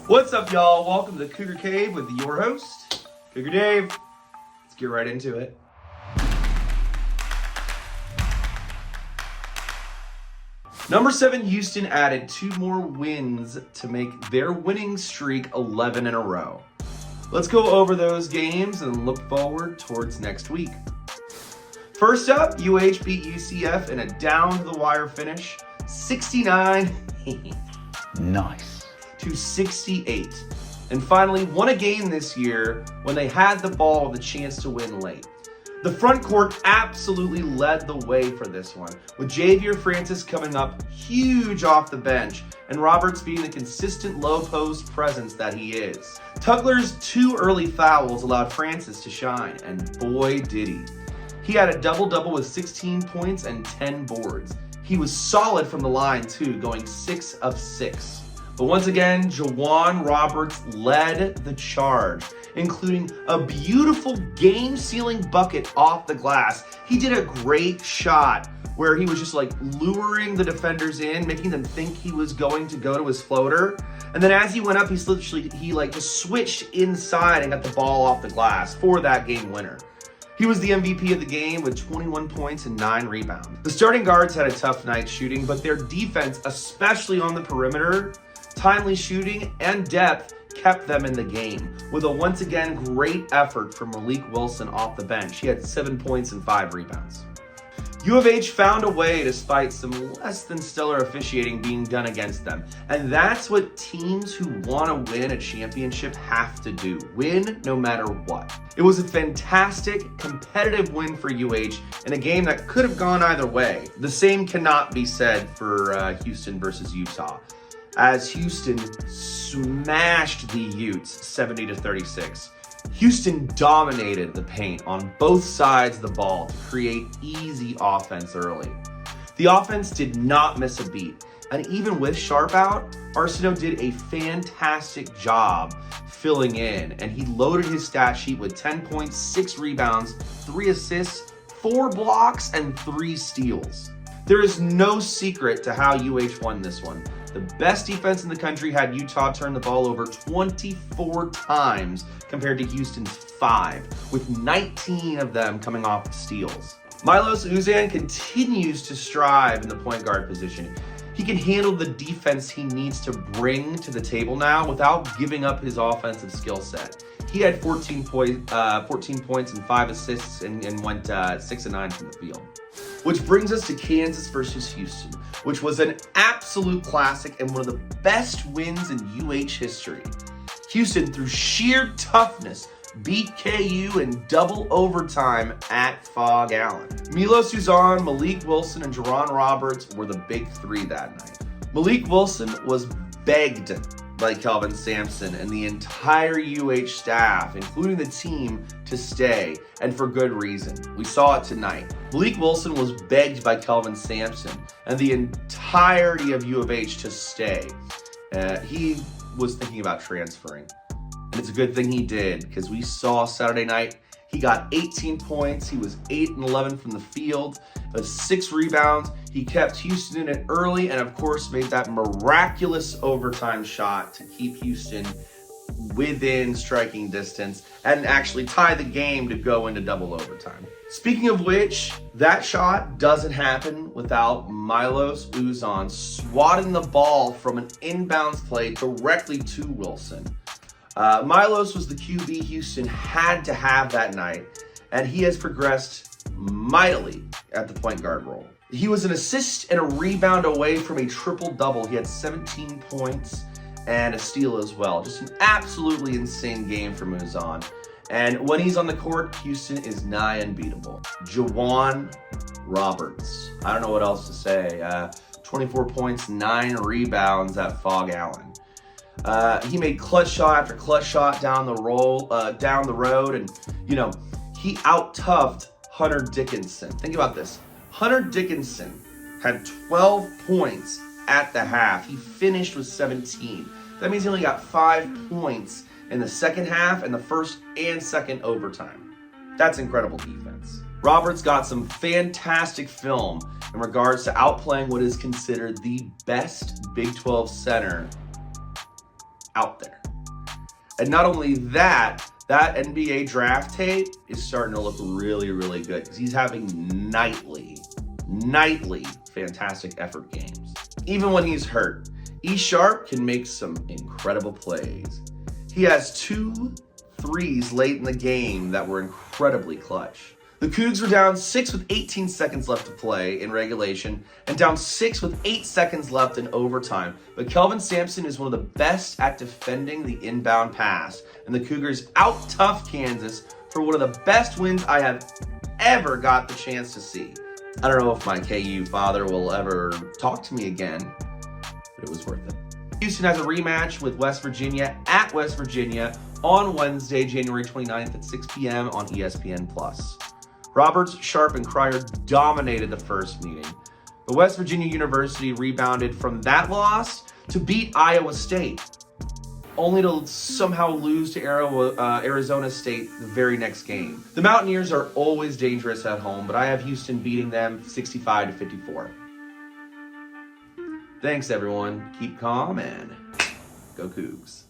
What's up, y'all? Welcome to the Cougar Cave with your host, Cougar Dave. Let's get right into it. Number 7, Houston added 2 more wins to make their winning streak 11 in a row. Let's go over those games and look forward towards next week. First up, UH beat UCF in a down-to-the-wire finish, 69 Nice. to 68. And finally, won a game this year when they had the ball with a chance to win late. The front court absolutely led the way for this one, with Javier Francis coming up huge off the bench and Roberts being the consistent low-post presence that he is. Tugler's 2 early fouls allowed Francis to shine, and boy did he. He had a double-double with 16 points and 10 boards. He was solid from the line too, going 6 of 6. But once again, Juwan Roberts led the charge, including a beautiful game-sealing bucket off the glass. He did a great shot where he was just like luring the defenders in, making them think he was going to go to his floater. And then as he went up, he just switched inside and got the ball off the glass for that game winner. He was the MVP of the game with 21 points and 9 rebounds. The starting guards had a tough night shooting, but their defense, especially on the perimeter, timely shooting, and depth kept them in the game, with a once again great effort from Malik Wilson off the bench. He had 7 points and 5 rebounds. U of H found a way despite some less than stellar officiating being done against them. And that's what teams who want to win a championship have to do. Win no matter what. It was a fantastic, competitive win for UH in a game that could have gone either way. The same cannot be said for Houston versus Utah, as Houston smashed the Utes 70-36. Houston dominated the paint on both sides of the ball to create easy offense early. The offense did not miss a beat, and even with Sharp out, Arsenault did a fantastic job filling in, and he loaded his stat sheet with 10 points, 6 rebounds, 3 assists, 4 blocks, and 3 steals. There is no secret to how UH won this one. The best defense in the country had Utah turn the ball over 24 times compared to Houston's 5, with 19 of them coming off steals. Milos Uzan continues to strive in the point guard position. He can handle the defense he needs to bring to the table now without giving up his offensive skill set. He had 14 points and 5 assists and went 6 of 9 from the field. Which brings us to Kansas versus Houston, which was an absolute classic and one of the best wins in UH history. Houston, through sheer toughness, beat KU in double overtime at Fog Allen. Milos Uzan, Malik Wilson, and Juwan Roberts were the big 3 that night. Malik Wilson was begged by Kelvin Sampson and the entire UH staff, including the team, to stay, and for good reason. We saw it tonight. Malik Wilson was begged by Kelvin Sampson and the entirety of U of H to stay. He was thinking about transferring, and it's a good thing he did, because we saw Saturday night, he got 18 points, he was 8 and 11 from the field, 6 rebounds. He kept Houston in it early and, of course, made that miraculous overtime shot to keep Houston within striking distance and actually tie the game to go into double overtime. Speaking of which, that shot doesn't happen without Milos Uzan swatting the ball from an inbounds play directly to Wilson. Milos was the QB Houston had to have that night, and he has progressed mightily at the point guard role. He was an assist and a rebound away from a triple-double. He had 17 points and a steal as well. Just an absolutely insane game from Uzan. And when he's on the court, Houston is nigh unbeatable. Juwan Roberts. I don't know what else to say. 24 points, 9 rebounds at Fog Allen. He made clutch shot after clutch shot down the road, and he out-toughed Hunter Dickinson. Think about this. Hunter Dickinson had 12 points at the half. He finished with 17. That means he only got 5 points in the second half and the first and second overtime. That's incredible defense. Roberts got some fantastic film in regards to outplaying what is considered the best Big 12 center out there. And not only that, that NBA draft tape is starting to look really, really good because he's having nightly fantastic effort games. Even when he's hurt, E Sharp can make some incredible plays. He has 2 threes late in the game that were incredibly clutch. The Cougs were down 6 with 18 seconds left to play in regulation and down 6 with 8 seconds left in overtime. But Kelvin Sampson is one of the best at defending the inbound pass, and the Cougars out-toughed Kansas for one of the best wins I have ever got the chance to see. I don't know if my KU father will ever talk to me again, but it was worth it. Houston has a rematch with West Virginia at West Virginia on Wednesday, January 29th at 6 p.m. on ESPN+. Roberts, Sharp, and Cryer dominated the first meeting, but West Virginia University rebounded from that loss to beat Iowa State, only to somehow lose to Arizona State the very next game. The Mountaineers are always dangerous at home, but I have Houston beating them 65-54. Thanks, everyone. Keep calm and go Cougs.